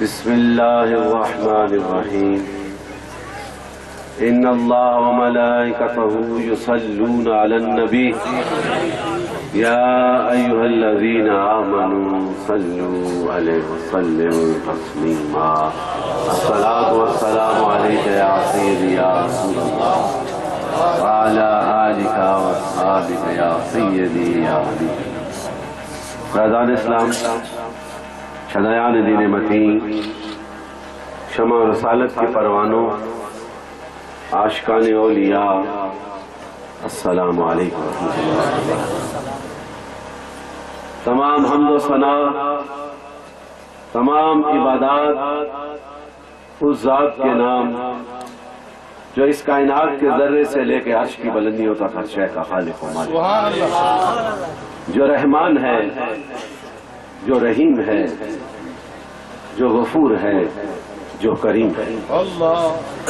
بسم اللہ الرحمن الرحیم ان اللہ وملائکتہ یصلون علی النبی یا ایہا الذین آمنوا صلوا علیہ وسلموا تسلیما الصلاة والسلام علیک یا سیدی یا رسول اللہ وعلی آلک واصحابک یا سیدی یا حبیب فیضان اسلام، شدیان دین متین، شمع رسالت کے پروانوں، عاشقان اولیاء، السلام علیکم ورحمۃ اللہ وبرکاتہ۔ تمام حمد و ثنا، تمام عبادات اس ذات کے نام جو اس کائنات کے ذرے سے لے کے عرش کی بلندیوں تک ہر شے کا خالق و مالک، جو رحمان ہے، جو رحیم ہے، جو غفور ہے، جو کریم ہے۔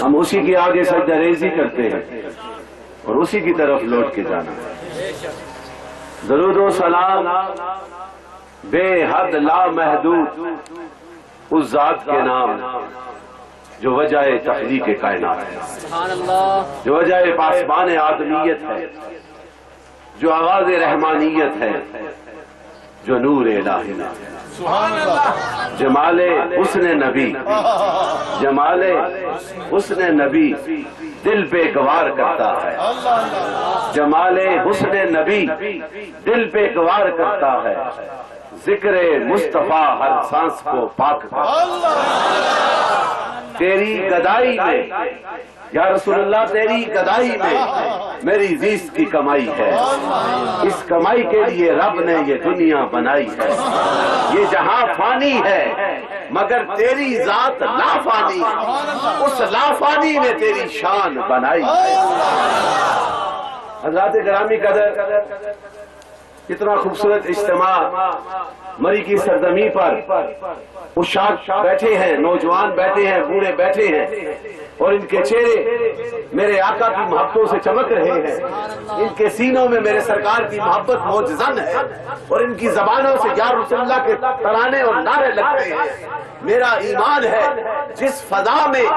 ہم اسی کے آگے سجدہ ریزی کرتے ہیں اور اسی کی طرف لوٹ کے جانا ہے۔ درود و سلام بے حد لا محدود اس ذات کے نام جو وجہ تخلیق کائنات ہے، جو وجہ پاسبان آدمیت ہے، جو آغاز رحمانیت ہے، جو نور الہی ہے۔ جمال حسن نبی، جمال حسن نبی دل پہ گوار کرتا ہے، جمال حسن نبی دل پہ گوار کرتا ہے، ذکر مصطفیٰ ہر سانس کو پاک کرتا ہے۔ تیری گدائی میں یا رسول اللہ، تیری گدائی میں میری زیست کی کمائی ہے، اس کمائی کے لیے رب نے یہ دنیا بنائی ہے۔ یہ جہاں فانی ہے مگر تیری ذات لا فانی، اس لا فانی نے تیری شان بنائی ہے۔ حضرات گرامی قدر، کتنا خوبصورت اجتماع مری کی سرزمین پر، عشاق بیٹھے ہیں، نوجوان بیٹھے ہیں، بوڑھے بیٹھے ہیں، اور ان کے چہرے میرے آقا کی محبتوں سے چمک رہے ہیں، ان کے سینوں میں میرے سرکار کی محبت موجزن ہے، اور ان کی زبانوں سے یا رسول اللہ کے ترانے اور نعرے لگتے ہیں۔ میرا ایمان ہے جس فضا میں،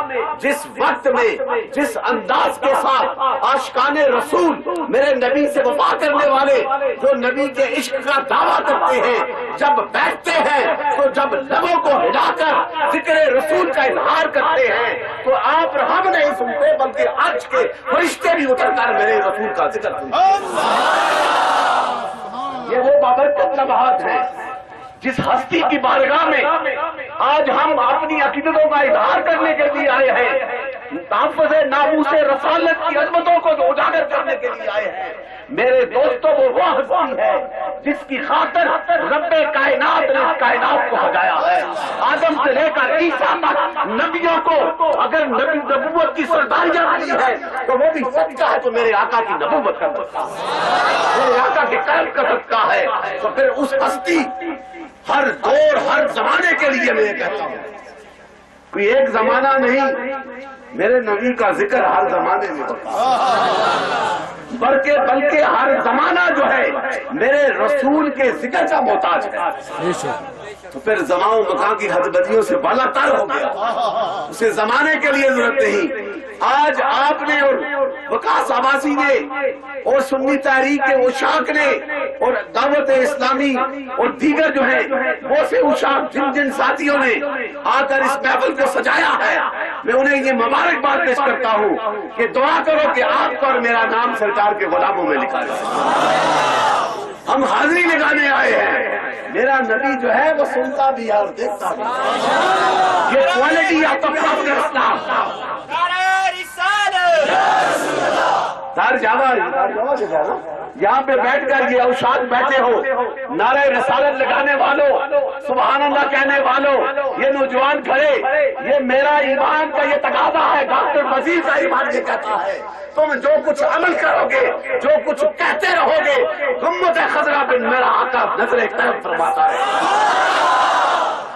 جس وقت میں، جس انداز کے ساتھ عاشقان رسول میرے نبی سے وفا کرنے والے جو نبی کے عشق کا دعویٰ کرتے ہیں، جب بیٹھتے ہیں تو جب لبوں کو ہلا کر ذکر رسول کا اظہار کرتے ہیں تو آپ ہم نہیں سنتے بلکہ عرش کے فرشتے بھی اتر کر میرے رسول کا ذکر سنتے ہیں۔ یہ وہ بابرکت لمحات ہیں جس ہستی کی بارگاہ میں آج ہم اپنی عقیدتوں کا اظہار کرنے کے لیے آئے ہیں، تحفظ ناموس رسالت کی عظمتوں کو اجاگر کرنے کے لیے آئے ہیں۔ میرے دوستوں، وہ ہستی ہے جس کی خاطر رب کائنات نے اس کائنات کو سجایا ہے۔ آدم سے لے کر عیسیٰ تک نبیوں کو اگر نبوت کی سرداریاں ملی ہے تو وہ بھی صدقہ ہے تو میرے آقا کی نبوت کا صدقہ ہے، میرے آقا کے کرم کا صدقہ ہے۔ تو پھر اس ہستی ہر دور ہر زمانے کے لیے میں یہ کہتا ہوں، کوئی ایک زمانہ نہیں، میرے نبی کا ذکر ہر زمانے میں ہوتا ہے، بلکہ ہر زمانہ جو ہے میرے رسول کے ذکر کا محتاج ہے۔ تو پھر زمان و مکان کی حد بدیوں سے بالا تر ہو گیا، اسے زمانے کے لیے ضرورت نہیں۔ آج آپ نے اور وقاص عباسی نے اور سنی تحریک کے عشاق نے اور دعوت اسلامی اور دیگر جو ہیں وہ سے عشاق جن جن ساتھیوں نے آ کر اس محفل کو سجایا ہے، میں انہیں یہ مبارکباد پیش کرتا ہوں کہ دعا کرو کہ آپ کا اور میرا نام سرکار کے غلاموں میں لکھا جائے۔ ہم حاضری لگانے آئے ہیں، میرا نبی جو ہے وہ سنتا بھی اور دیکھتا بھی۔ یہ کوالٹی آپ کا اسلام یہاں پہ بیٹھ کر یہ اوشاد بیٹھے ہو، نعرہ رسالت لگانے والوں، سبحان اللہ کہنے والوں، یہ نوجوان کھڑے، یہ میرا ایمان کا یہ تقاضا ہے، ڈاکٹر وزیر کا ایمان یہ کہتا ہے، تم جو کچھ عمل کرو گے، جو کچھ کہتے رہو گے، گنبد خضرا پہ میرا آقا نظر طرف فرماتا ہے۔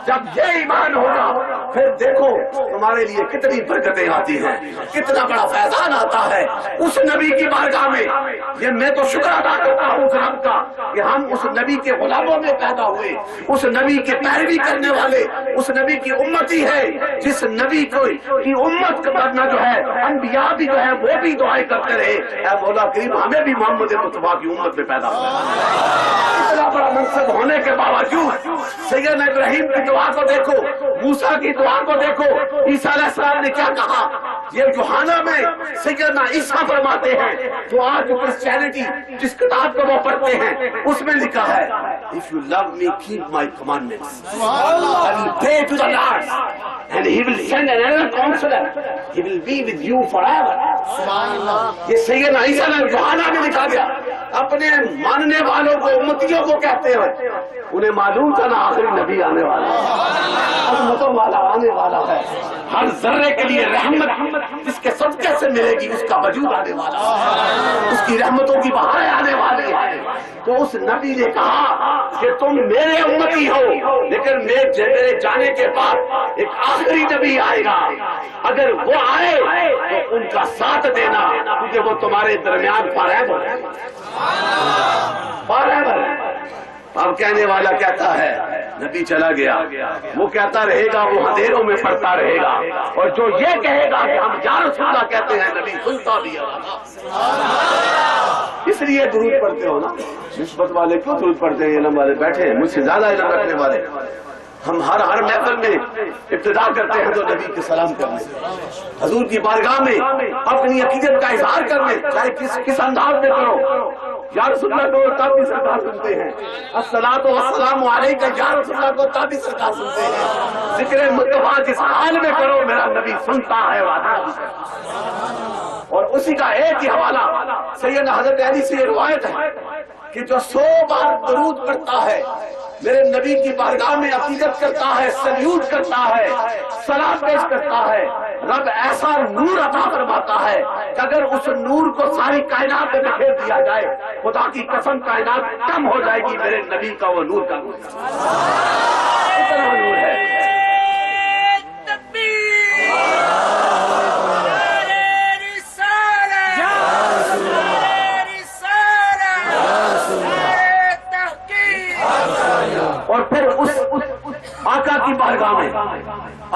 جب یہ ایمان ہوگا پھر دیکھو تمہارے لیے کتنی برکتیں آتی ہیں، کتنا بڑا فیضان آتا ہے اس نبی کی بارگاہ میں۔ یہ میں تو شکر ادا کرتا ہوں اس رب کا کہ ہم اس نبی کے غلاموں میں پیدا ہوئے، اس نبی کے پیروی کرنے والے، اس نبی کی امتی ہے جس نبی کی امت کرنا جو ہے انبیاء بھی جو ہے وہ بھی دعائیں کرتے رہے، اے مولا کریم ہمیں بھی محمد مصطفیٰ کی امت میں پیدا ہوا۔ اتنا بڑا منصب ہونے کے باوجود سیدنا ابراہیم کی دعا کو دیکھو، موسیٰ کی دعا کو دیکھو، عیسیٰ علیہ السلام نے کیا کہا۔ یہ یوحنا میں سیدنا عیسیٰ فرماتے ہیں تو آج کرسچینٹی جس کتاب کو وہ پڑھتے ہیں اس میں لکھا ہے if you love me keep my commandments I will pray to the Lord and he will send another counselor he will be with you forever۔ یہ سیدنا عیسیٰ نے یوحنا میں لکھا گیا۔ اپنے ماننے والوں کو امتیوں کو کہتے ہیں، انہیں معلوم تھا نا آخری نبی آنے والا ہے، عظمتوں والا آنے والا ہے، ہر ذرے کے لیے رحمت جس کے صدقے سے ملے گی اس کا وجود آنے والا ہے، اس کی رحمتوں کی بہاریں آنے والی ہیں۔ تو اس نبی نے کہا کہ تم میرے امتی ہو لیکن میرے جانے کے بعد ایک آخری نبی آئے گا، اگر وہ آئے تو ان کا ساتھ دینا کیونکہ وہ تمہارے درمیان forever ہے۔ اب کہنے والا کہتا ہے نبی چلا گیا، وہ کہتا رہے گا، وہ اندھیروں میں پڑتا رہے گا، اور جو یہ کہے گا کہ ہم یا رسول اللہ کہتے ہیں نبی سنتا بھی ہے۔ اس لیے درود پڑھتے ہو نا، نسبت والے کیوں درود پڑھتے ہیں؟ علم والے بیٹھے ہیں مجھ سے زیادہ علم رکھنے والے، ہم ہر محفل میں ابتدا کرتے ہیں تو نبی کے سلام کرنے، حضور کی بارگاہ میں اپنی عقیدت کا اظہار کرنے، چاہے کس انداز میں کرو، یا رسول اللہ کو تب بھی سرکار سنتے ہیں، الصلاۃ والسلام علیک یا رسول اللہ کو تب بھی سرکار سنتے ہیں، ذکر مصطفیٰ جس حال میں کرو میرا نبی سنتا ہے وعدہ۔ اور اسی کا ایک ہی حوالہ سیدنا حضرت علی سے یہ روایت ہے کہ جو 100 بار درود پڑھتا ہے میرے نبی کی بارگاہ میں عقیدت کرتا ہے، سلیوٹ کرتا ہے، سلام پیش کرتا ہے، رب ایسا نور عطا فرماتا ہے کہ اگر اس نور کو ساری کائنات میں بکھیر دیا جائے خدا کی قسم کائنات کم ہو جائے گی میرے نبی کا وہ نور کا اتنا نور ہے۔ اور پھر اس آقا کی بارگاہ میں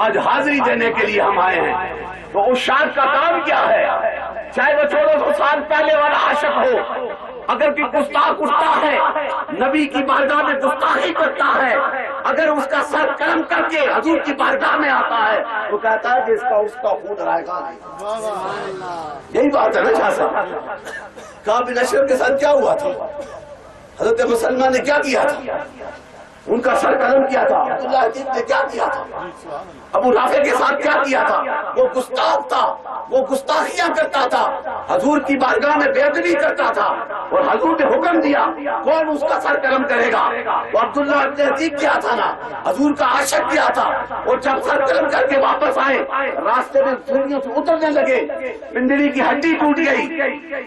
آج حاضری دینے کے لیے ہم آئے ہیں، تو اس شاعر کا کام کیا ہے؟ چاہے وہ 1400 سال پہلے والا عاشق ہو، اگر کوئی گستاخ اٹھتا ہے نبی کی بارگاہ میں گستاخی کرتا ہے، اگر اس کا سر قلم کر کے حضور کی بارگاہ میں آتا ہے تو کہتا ہے کہ اس کا خون رائے گا۔ یہی بات ہے نا شاہ صاحب، کعب بن اشرف کے ساتھ کیا ہوا تھا؟ حضرت مسلمہ نے کیا کیا تھا؟ ان کا سر قلم کیا تھا۔ عبداللہ حدیث نے کیا کیا تھا؟ ابو رافع کے ساتھ کیا کیا تھا؟ وہ گستاخ تھا، وہ گستاخیاں کرتا تھا، حضور کی بارگاہ میں بے ادبی کرتا تھا، اور حضور نے حکم دیا کون اس کا سر قلم کرے گا؟ وہ عبداللہ ابن حدیث کیا تھا نا، حضور کا عاشق کیا تھا، اور جب سر قلم کر کے واپس آئے راستے میں سیڑھیوں سے اترنے لگے، پنڈلی کی ہڈی ٹوٹ گئی،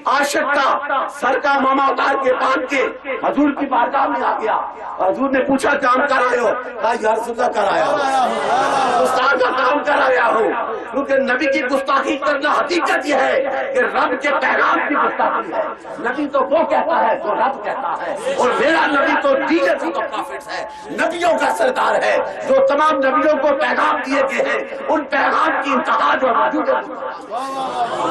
عاشق کا سر کا ماما اتار کے باندھ کے حضور کی بارگاہ میں آ گیا، حضور نے پوچھا کام کر آئے ہو؟ کہا یا رسول اللہ کر آیا ہو، گستاخ کا کام کر آیا ہو، کیونکہ نبی کی گستاخی کرنا حقیقت یہ ہے کہ رب کے پیغام کی گستاخی ہے۔ نبی تو وہ کہتا ہے جو رب کہتا ہے، اور میرا نبی تو دیگر پروفیٹس ہے، نبیوں کا سردار ہے، جو تمام نبیوں کو پیغام دیے گئے ہیں، ان پیغام کی انتہا جو موجود ہے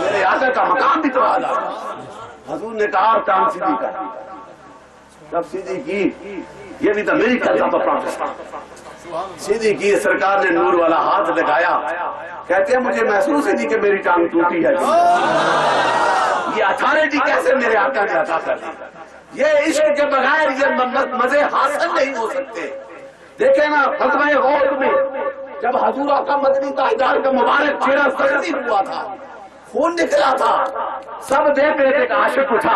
میرے آقا کا مقام بھی تو اعلیٰ ہے۔ حضور نے کہا ٹانگ سیدھی کر، جب سیدھی کی یہ بھی تو میری کرتا تو پروفیٹ سیدھی کی، سرکار نے نور والا ہاتھ لگایا، کہتے ہیں مجھے محسوس ہی نہیں کہ میری ٹانگ ٹوٹی ہے۔ یہ اتھارٹی کیسے میرے آقا نے عطا کر دی؟ یہ عشق کے بغیر یہ مزے حاصل نہیں ہو سکتے۔ دیکھیں نا غزوہ احد میں جب حضور آقا مدنی تاجدار کا مبارک چہرہ زخمی ہوا تھا، خون نکلا تھا، سب دیکھ رہے تھے کہ عاشق اٹھا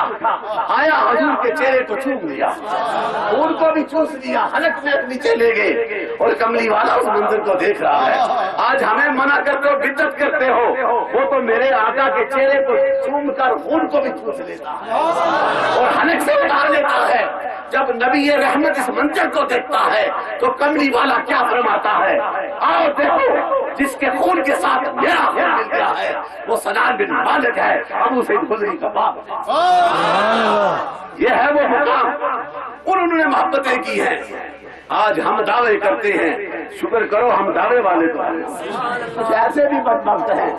آیا حضور کے چہرے کو چوم لیا، خون کو بھی چوس لیا، حلق میں نیچے لے گئے، اور کملی والا اس منظر کو دیکھ رہا ہے۔ آج ہمیں منع کرتے ہو، بدعت کرتے ہو، وہ تو میرے آقا کے چہرے کو چوم کر خون کو بھی چوس لیتا ہے اور حلق سے اتار لیتا ہے۔ جب نبی رحمت اس منظر کو دیکھتا ہے تو کملی والا کیا فرماتا ہے، آؤ دیکھو جس کے خون کے ساتھ میرا خون مل گیا ہے وہ سنان بن مالک ہے، ابو سعید خدری کا باپ ہے۔ یہ ہے وہ مقام، انہوں نے محبتیں کی ہیں۔ آج ہم دعوے کرتے ہیں، شکر کرو ہم دعوے والے تو ہیں، کچھ ایسے بھی بدبخت ہیں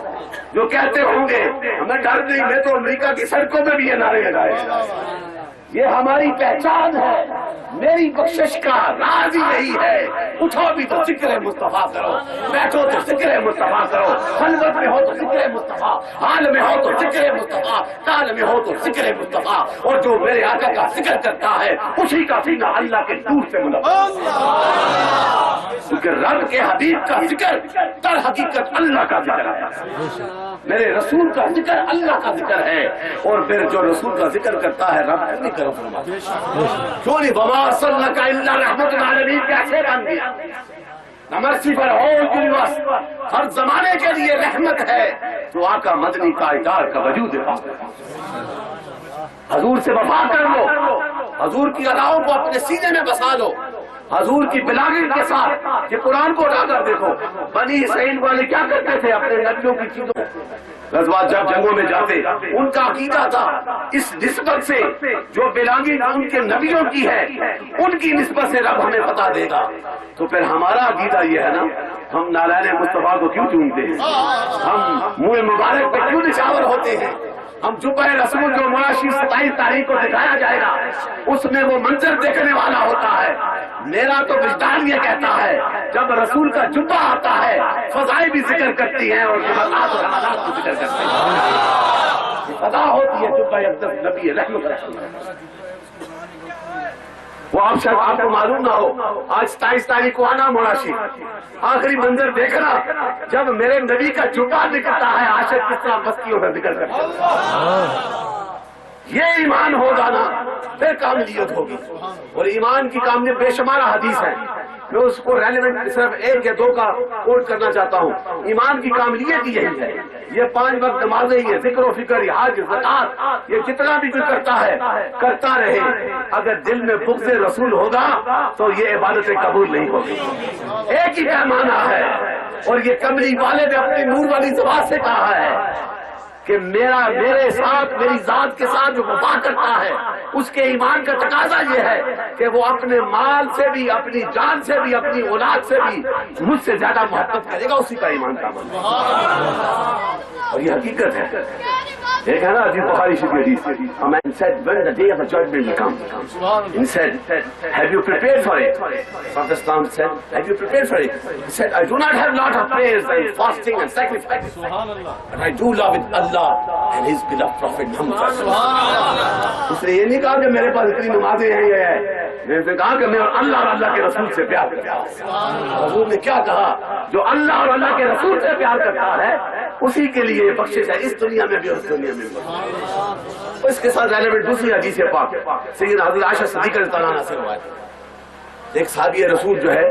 جو کہتے ہوں گے ہمیں ڈر نہیں، میں تو امریکہ کی سڑکوں میں بھی یہ نعرے لگائے۔ یہ ہماری پہچان ہے، میری بخشش کا راز ہی یہی ہے، اٹھو بھی تو ذکر مصطفیٰ کرو، بیٹھو تو ذکر مصطفیٰ کرو، خلوت میں ہو تو ذکر مصطفیٰ، حال میں ہو تو ذکر مصطفیٰ، کال میں ہو تو ذکر مصطفیٰ، اور جو میرے آقا کا ذکر کرتا ہے اسی کا سینہ اللہ کے نور سے ملبوس، کیونکہ رب کے حبیب کا ذکر در حقیقت اللہ کا ذکر ہے، میرے رسول کا ذکر اللہ کا ذکر ہے، اور پھر جو رسول کا ذکر کرتا ہے رب نہیں کرو فرماتا کیوں نہیں؟ وما ارسلناک الا رحمۃ للعالمین کیسے بن گیا؟ نمرسی پر ہو یونیورس ہر زمانے کے لیے رحمت ہے، تو آقا مدنی تاجدار کا وجود ہے۔ حضور سے وفا کر لو، حضور کی اداؤں کو اپنے سینے میں بسا لو، حضور کی بلاغت کے ساتھ۔ یہ قرآن کو اٹھا کر دیکھو، بنی اسرائیل والے کیا کرتے تھے اپنے نبیوں کی چیزوں، غزوات جب جنگوں میں جاتے ان کا عقیدہ تھا اس نسبت سے جو بلاغت ان کے نبیوں کی ہے ان کی نسبت سے رب ہمیں بتا دے گا۔ تو پھر ہمارا عقیدہ یہ ہے نا، ہم نالین مصطفیٰ کو کیوں چونتے ہیں، ہم منہ مبارک پہ کیوں نشاور ہوتے ہیں، ہم جبہ رسول جو معاشی 27 تاریخ کو دکھایا جائے گا اس میں وہ منظر دیکھنے والا ہوتا ہے۔ میرا تو وجدان یہ کہتا ہے جب رسول کا جبہ آتا ہے فضائیں بھی ذکر کرتی ہیں اور جمعات اور رمضان بھی ذکر کرتی ہیں، فضا ہوتی ہے جبہ اقدس نبی رحمت اللہ۔ وہ آپ شاید آپ کو معلوم نہ ہو، آج 27 تاریخ کو آنا معاشی آخری منظر دیکھنا جب میرے نبی کا جبہ نکلتا ہے، عاشق کس طرح بستیوں کا ذکر کرتا ہے۔ یہ ایمان ہوگا نا پھر کاملیت ہوگی، اور ایمان کی کاملیت بے شمار حدیث ہے، میں اس کو ریلیونٹ صرف 1 یا 2 کا کوٹ کرنا چاہتا ہوں۔ ایمان کی کاملیت یہی ہے، یہ 5 وقت نمازیں، یہ ذکر و فکر، یہ حج زکات، یہ جتنا بھی کوئی کرتا ہے کرتا رہے، اگر دل میں بغض رسول ہوگا تو یہ عبادتیں قبول نہیں ہوگی۔ ایک ہی پیمانہ ہے، اور یہ کملی والے نے اپنی نور والی زبان سے کہا ہے کہ میرے ساتھ میری ذات کے ساتھ جو وفا کرتا ہے اس کے ایمان کا تقاضا یہ ہے کہ وہ اپنے مال سے بھی، اپنی جان سے بھی، اپنی اولاد سے بھی مجھ سے زیادہ محبت کرے گا، اسی کا ایمان کا عمل ہے، اور یہ حقیقت ہے۔ ایک ہے نا عزیز بخاری شریف حدیث، a man said when the day of the judgment will come, he said have you prepared for it? Prophet Islam said have you prepared for it? He said I do not have lot of prayers and fasting and sacrifice, but I do love Allah and his beloved Prophet Muhammad. اس نے یہ نہیں کہا کہ میرے پاس اتنی نمازیں ہیں، یہ ہے، میں نے کہا کہ میں اللہ اور اللہ کے رسول سے پیار کرتا ہوں۔ حضور نے کیا کہا؟ جو اللہ اور اللہ کے رسول سے پیار کرتا ہے اسی کے لیے بخشش ہے، اس دنیا میں بھی اور اس دنیا میں بھی۔ اس کے ساتھ ریلیونٹ دوسری حدیث پاک سیدنا حضرت عائشہ صدیقہ رضی اللہ عنہا سے روایت ہے، ایک صحابی رسول جو ہے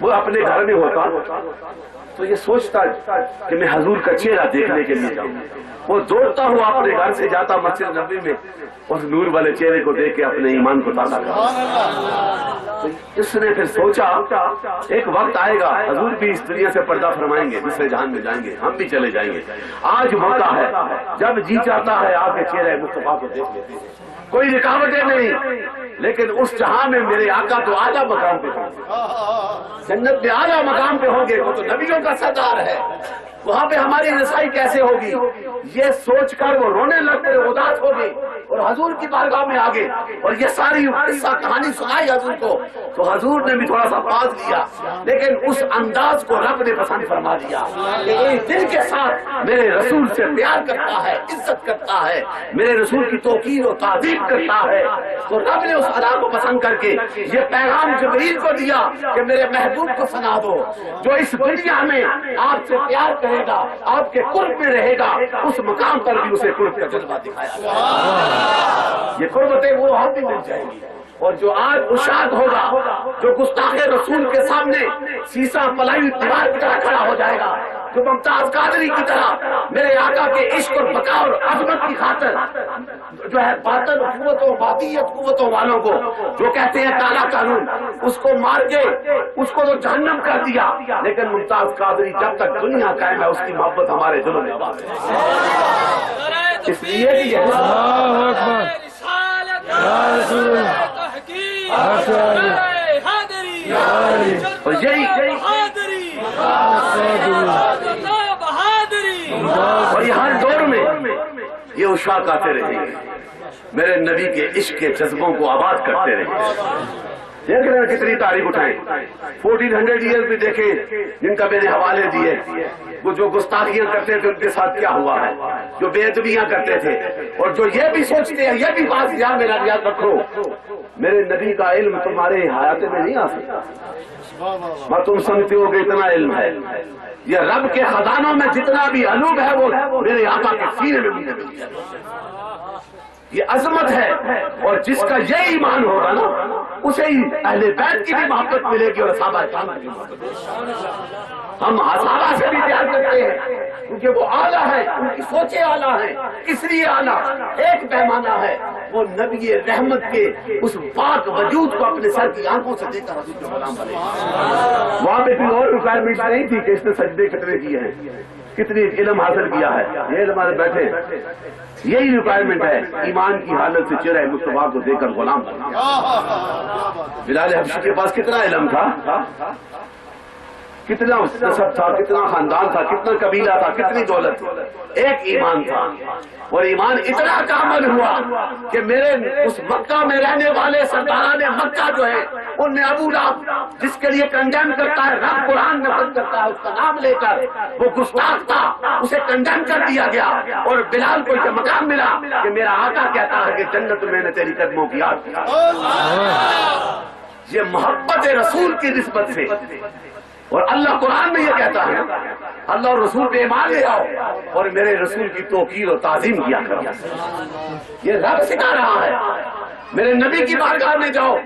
وہ اپنے گھر میں ہوتا تو یہ سوچتا کہ میں حضور کا چہرہ دیکھنے کے لیے جاؤں، وہ دوڑتا ہوا اپنے گھر سے جاتا مسجد نبوی میں، اس نور والے چہرے کو دیکھ کے اپنے ایمان کو تازہ کرتا۔ اس نے پھر سوچا ایک وقت آئے گا حضور بھی اس دنیا سے پردہ فرمائیں گے، دوسرے جہان میں جائیں گے، ہم بھی چلے جائیں گے، آج موقع ہے جب جی چاہتا ہے آپ کے چہرے مصطفیٰ کو دیکھ لیتے ہیں، کوئی رکاوٹیں نہیں، لیکن اس جہاں میں میرے آقا تو اعلیٰ مقام پہ ہوں گے، جنت میں اعلیٰ مقام پہ ہوں گے، وہ تو نبیوں کا سردار ہے، وہاں پہ ہماری رسائی کیسے ہوگی؟ یہ سوچ کر وہ رونے لگتے، اداس ہو گئی، اور حضور کی بارگاہ میں آگے اور یہ ساری قصہ کہانی سنائی حضور کو، تو حضور نے بھی تھوڑا سا باز لیا، لیکن اس انداز کو رب نے پسند فرما دیا کہ ایک دل کے ساتھ میرے رسول سے پیار کرتا ہے، عزت کرتا ہے، میرے رسول کی توقیر و تعظیم کرتا ہے، تو رب نے اس ادا کو پسند کر کے یہ پیغام جبریل کو دیا کہ میرے محبوب کو سنا دو، جو اس دنیا میں آپ سے پیار کرے گا، آپ کے قرب میں رہے گا، اس مقام پر بھی اسے قرب کا جذبہ دکھایا گا۔ یہ قربتیں وہ ہم بھی مل جائیں گی، اور جو آج اشاعت ہوگا، جو گستاخ رسول کے سامنے سیسا پلائی دیوار کی طرح کھڑا ہو جائے گا، جو ممتاز قادری کی طرح میرے آقا کے عشق اور بقا اور عظمت کی خاطر جو ہے باطن قوتوں مادیت قوتوں والوں کو جو کہتے ہیں کالا قانون، اس کو مار کے اس کو تو جہنم کر دیا، لیکن ممتاز قادری جب تک دنیا قائم ہے اس کی محبت ہمارے دلوں میں آباد ہے۔ اس لیے کہ اور یہی اور یہ ہر دور میں یہ اشاق آتے رہیں گے، میرے نبی کے عشق کے جذبوں کو آباد کرتے رہیں گے۔ دیکھ رہے ہیں کتنی تاریخ اٹھائیں، 1400 ایئر بھی دیکھیں جن کا میں نے حوالے دیے، وہ جو گستاخیاں کرتے تھے ان کے ساتھ کیا ہوا ہے، جو بے ادبیاں کرتے تھے، اور جو یہ بھی سوچتے ہیں، یہ بھی بات یاد رکھو، میرے نبی کا علم تمہارے حیات میں نہیں آ سکتا، تم سمجھتے ہو کہ اتنا علم ہے، یہ رب کے خزانوں میں جتنا بھی علوم ہے وہ میرے آقا کے سینے میں مجھے مل جائے، یہ عظمت ہے، اور جس کا یہ ایمان ہوگا نا اسے ہی اہل بیت کی بھی محبت ملے گی اور صحابہ کرام کی بھی محبت ملے گی۔ ہم صحابہ سے بھی پیار کرتے ہیں کیونکہ وہ اعلیٰ ہے، ان کی سوچیں اعلیٰ ہیں، کس لیے اعلیٰ؟ ایک پیمانہ ہے، وہ نبی رحمت کے اس پاک وجود کو اپنے سر کی آنکھوں سے دیکھ کر حضور کے غلام بنے۔ وہاں پہ کوئی اور ریکوائرمنٹ نہیں تھی کہ اس نے سجدے کتنے کیے ہیں، کتنی علم حاصل کیا ہے، یہ ہمارے بیٹھے یہی ریکوائرمنٹ ہے، ایمان کی حالت سے چہرہ مصطفیٰ کو دیکھ کر غلام بن گیا۔ بلال حبشی کے پاس کتنا علم تھا، کتنا نسب تھا، کتنا خاندان تھا، کتنا قبیلہ تھا، کتنی دولت تھی، ایک ایمان تھا، اور ایمان اتنا کامل ہوا کہ میرے اس مکہ میں رہنے والے سرداران مکہ جو ہے ان نے ابو لہب جس کے لیے کنڈیم کرتا ہے، رب قرآن میں بند کرتا ہے اس کا نام لے کر، وہ گستاخ تھا، اسے کنڈیم کر دیا گیا، اور بلال کو یہ مقام ملا کہ میرا آقا کہتا ہے کہ جنت میں نے تیری قدموں کی یاد کیا۔ یہ محبت رسول کی نسبت سے، اور اللہ قرآن میں یہ کہتا ہے اللہ اور رسول پہ ایمان لے آؤ اور میرے رسول کی توقیر اور تعظیم کیا کرو، یہ رب سکھا رہا ہے۔ میرے نبی کی بارگاہ میں جاؤ،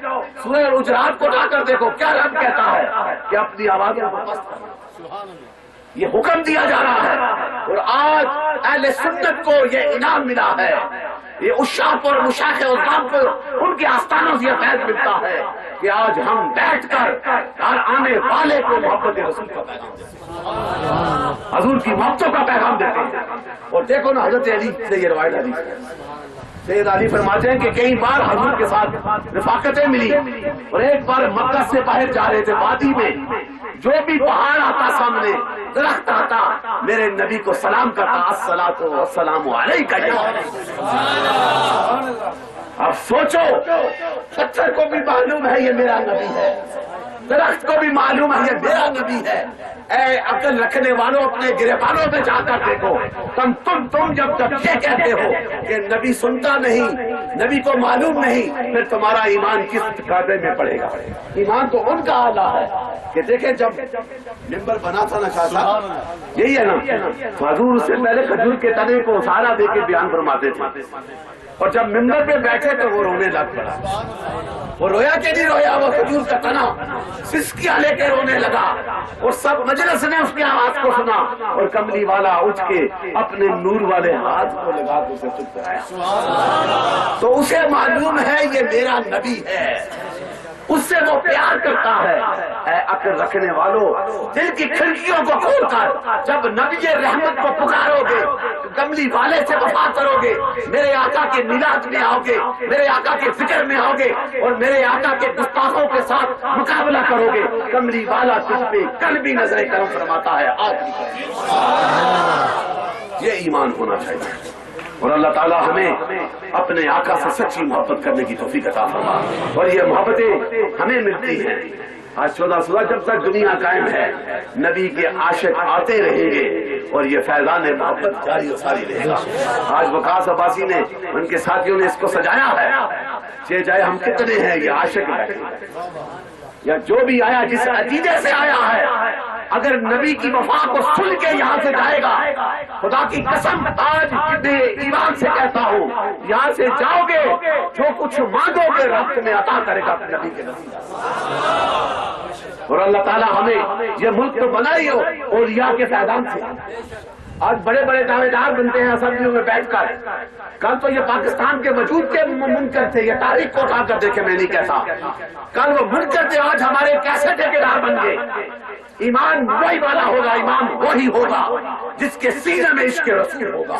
سورہ الحجرات کو جا کر دیکھو کیا رب کہتا ہے کہ اپنی آوازوں کو پست کرو، یہ حکم دیا جا رہا ہے، اور آج اہل سنت کو یہ انعام ملا ہے، یہ اشاق اور مشاق عظام کو ان کے آستانوں سے یہ فیض ملتا ہے کہ آج ہم بیٹھ کر ہر آنے والے کو محبت رسول کا پیغام دیتے ہیں، حضور کی محبتوں کا پیغام دیتے ہیں۔ اور دیکھو نا حضرت علی سے یہ روایت حدیث ہے، سید علی فرماتے ہیں کہ کئی بار حضور کے ساتھ رفاقتیں ملی، اور ایک بار مکہ سے باہر جا رہے تھے، وادی میں جو بھی پہاڑ آتا سامنے، درخت آتا، میرے نبی کو سلام کرتا، الصلاۃ والسلام علیک۔ اب سوچو، پتھر کو بھی معلوم ہے یہ میرا نبی ہے، درخت کو بھی معلوم ہے یہ میرا نبی ہے۔ اے عقل رکھنے والوں اپنے گریبانوں میں جا کر دیکھو، تم جب یہ کہتے ہو کہ نبی سنتا نہیں، نبی کو معلوم نہیں، پھر تمہارا ایمان کس کھاتے میں پڑے گا؟ ایمان تو ان کا اعلیٰ ہے کہ دیکھیں جب ممبر بنا تھا نا شاہ صاحب، یہی ہے نا، حضور اس سے پہلے کھجور کے تنے کو سہارا دے کے بیان فرماتے تھے، اور جب ممبر پہ بیٹھے تو وہ رونے لگ پڑا، وہ رویا کہ نہیں رویا، وہ کھجور کا تنا سسکیاں لے کے رونے لگا، اور سب مجلس نے اس کی آواز کو سنا، اور کملی والا اٹھ کے اپنے نور والے ہاتھ کو لگا کے اسے چپ کرایا، تو اسے معلوم ہے یہ میرا نبی ہے، اس سے وہ پیار کرتا ہے۔ اے عقل رکھنے والوں، دل کی کھڑکیوں کو کھول کر جب نبی رحمت کو پکارو گے، کملی والے سے وفا کرو گے، میرے آقا کے میلاد میں آؤ گے، میرے آقا کے ذکر میں آؤ گے، اور میرے آقا کے گستاخوں کے ساتھ مقابلہ کرو گے، کملی والا تجھ پہ کل بھی نظر کرم فرماتا ہے، آج بھی۔ یہ ایمان ہونا چاہیے۔ اور اللہ تعالیٰ ہمیں اپنے آقا سے سچی محبت کرنے کی توفیق عطا فرما، اور یہ محبتیں ہمیں ملتی ہیں آج 14 جب تک دنیا قائم ہے، نبی کے عاشق آتے رہیں گے اور یہ فیضان محبت جاری و ساری رہے گا۔ آج وقاص عباسی نے، ان کے ساتھیوں نے اس کو سجایا ہے کہ چاہے ہم کتنے ہیں، یہ عاشق بیٹھے یا جو بھی آیا جس عقیدے سے آیا ہے، اگر نبی کی وفا کو سن کے یہاں سے جائے گا، خدا کی قسم آج اتنے ایمان سے کہتا ہوں، یہاں سے جاؤ گے جو کچھ مانگو گے رب تمہیں عطا کرے گا نبی کے وسیلہ۔ اور اللہ تعالیٰ ہمیں یہ ملک تو بنائی ہو اولیاء کے فیضان سے۔ آج بڑے بڑے دعوے دار بنتے ہیں اسمبلیوں میں بیٹھ کر، کل تو یہ پاکستان کے وجود کے منکر تھے، یہ تاریخ کو اٹھا کر دیکھے، میں نہیں کہتا، کل وہ منکر تھے، آج ہمارے کیسے ٹھیکیدار بن گئے۔ ایمان وہی والا ہوگا، ایمان وہی ہوگا جس کے سینے میں عشق رسول ہوگا،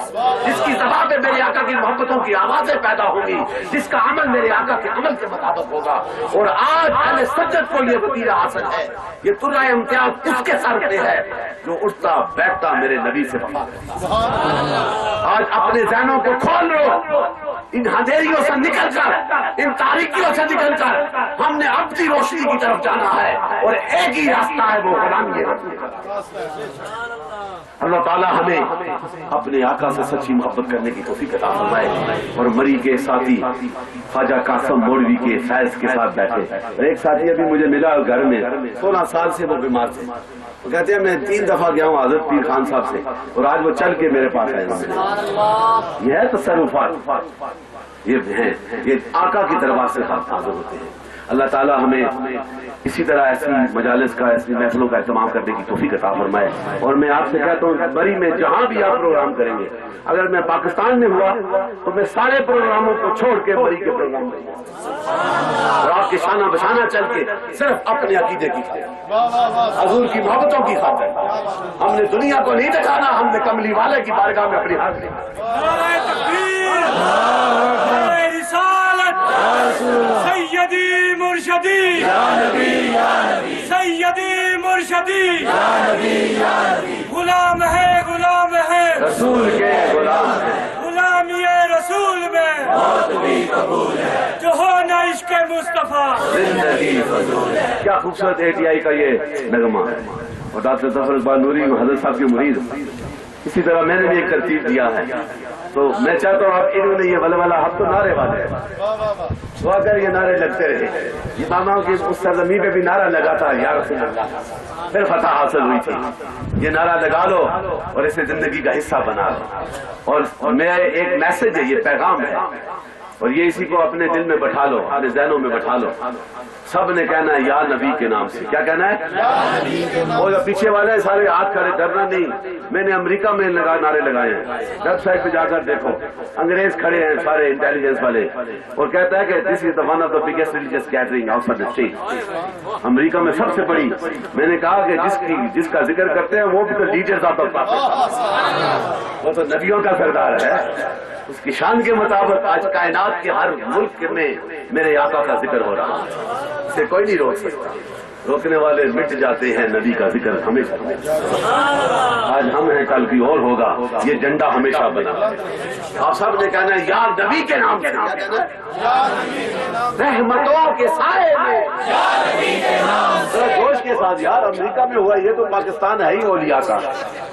جس کی زبان پہ میرے آقا کی محبتوں کی آوازیں پیدا ہوگی، جس کا عمل میرے آقا کے عمل کے مطابق ہوگا۔ اور آج اہل سنت کو یہ وطیرہ حاصل ہے، یہ ترہ امتیاز اس کے سر پہ ہے جو اٹھتا بیٹھتا میرے نبی سے وفا کرتا۔ آج اپنے ذہنوں کو کھول لو، ان اندھیریوں سے نکل کر، ان تاریکیوں سے نکل کر ہم نے اپنی روشنی کی طرف جانا ہے، اور ایک ہی راستہ ہے، وہ غلامی رسول کا۔ اللہ تعالیٰ ہمیں اپنے آقا سے سچی محبت کرنے کی توفیق عطا فرمائے، اور مری کے ساتھی خواجہ قاسم مولوی کے فیض کے ساتھ بیٹھے۔ ایک ساتھی ابھی مجھے ملا گھر میں، 16 سال سے وہ بیمار تھے، وہ کہتے ہیں میں 3 دفعہ گیا ہوں حضرت پیر خان صاحب سے، اور آج وہ چل کے میرے پاس آئے۔ یہ ہے تصرفات، یہ ہیں، یہ آقا کی دربار سے حاضر ہوتے ہیں۔ اللہ تعالیٰ ہمیں اسی طرح ایسی مجالس کا، ایسی محفلوں کا اہتمام کرنے کی توفیق عطا فرمائے۔ اور میں آپ سے کہتا ہوں بری میں جہاں بھی آپ پروگرام کریں گے، اگر میں پاکستان میں ہوا تو میں سارے پروگراموں کو چھوڑ کے بری کے پروگرام کروں گا، اور آپ کے شانہ بشانہ چل کے صرف اپنے عقیدے کی خاطر، حضور کی محبتوں کی خاطر۔ ہم نے دنیا کو نہیں دکھانا، ہم نے کملی والے کی بارگاہ میں اپنی حاضری۔ سیدی مرشدی سیدی مرشدی غلام ہے رسول کے غلام ہے، غلامی رسول میں موت بھی قبول ہے، جو ہو نہ عشق مصطفیٰ زندگی فضول ہے۔ کیا خوبصورت ATI کا یہ نغمہ ہے، اور ڈاکٹر ظفر اقبال نوری حضرت صاحب کے مرید۔ اسی طرح میں نے بھی ایک ترتیب دیا ہے، تو میں چاہتا ہوں آپ انہوں نے یہ ولولہ، ہم تو نعرے والے ہیں، تو اگر یہ نعرے لگتے رہے، اماموں کی اس سرزمین پہ بھی نعرہ لگا تھا یا رسول اللہ، پھر فتح حاصل ہوئی تھی۔ یہ نعرہ لگا لو اور اسے زندگی کا حصہ بنا لو، اور میرا ایک میسج ہے، یہ پیغام ہے، اور یہ اسی کو اپنے دل میں بٹھا لو، اپنے ذہنوں میں بٹھا لو۔ سب نے کہنا ہے یا نبی کے نام سے، کیا کہنا ہے؟ اور پیچھے والے سارے ہاتھ کھڑے، ڈرنا نہیں۔ میں نے امریکہ میں نعرے لگائے ہیں، ویب سائٹ پہ جا کر دیکھو، انگریز کھڑے ہیں سارے انٹیلیجنس والے، اور کہتا ہے کہ this is one of the biggest religious gathering آؤٹ سائڈ دا اسٹیٹ، امریکہ میں سب سے بڑی۔ میں نے کہا کہ جس کا ذکر کرتے ہیں وہ بھی تو لیڈرز آف دا پاکستان، وہ تو نبیوں کا سردار ہے، اس کی شان کے مطابق آج کائنات کے ہر ملک میں میرے آقا کا ذکر ہو رہا ہے، اسے کوئی نہیں روک سکتا۔ روکنے والے مٹ جاتے ہیں، نبی کا ذکر ہمیشہ۔ آج ہم ہیں، کل بھی اور ہوگا، یہ جھنڈا ہمیشہ بنا۔ آپ سب نے کہنا ہے یا نبی کے نام سے، رحمتوں کے سائے میں، ذرا جوش کے ساتھ یار، امریکہ میں ہوا، یہ تو پاکستان ہے ہی اولیاء کا۔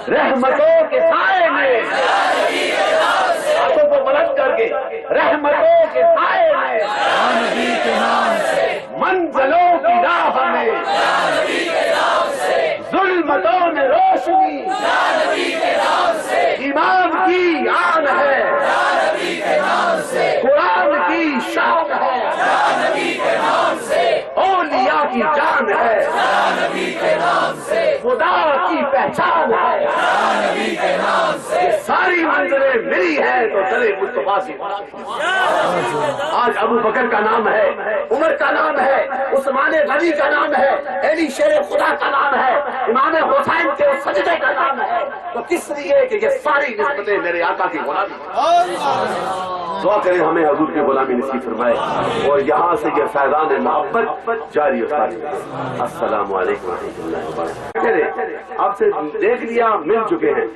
رحمتوں کے سائے میں، ہاتھوں کو بلند کر کے، رحمتوں کے سائے میں، منزلوں کی راہ میں، ظلمتوں میں روشنی، ایمان کی آن ہے، قرآن کی شان ہے، اولیاء کی جان ہے، خدا کی پہچان ہے، ساری منزلیں ملی ہیں تو چلے مصطفیٰ سے۔ آج ابو بکر کا نام ہے، عمر کا نام ہے، عثمان غنی کا نام ہے، علی شیر خدا کا نام ہے، امام حسین کے سجدے کا نام ہے، تو کس لیے کہ یہ ساری نسبتیں میرے آقا کی غلامی۔ دعا کریں ہمیں حضور کی غلامی نصیب فرمائے، اور یہاں سے یہ فیضان محبت جاری و ساری رہے۔ السلام علیکم ورحمۃ اللہ وبرکاتہ۔ آپ سے دیکھ لیا، مل چکے ہیں،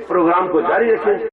پروگرام کو جاری رکھیں۔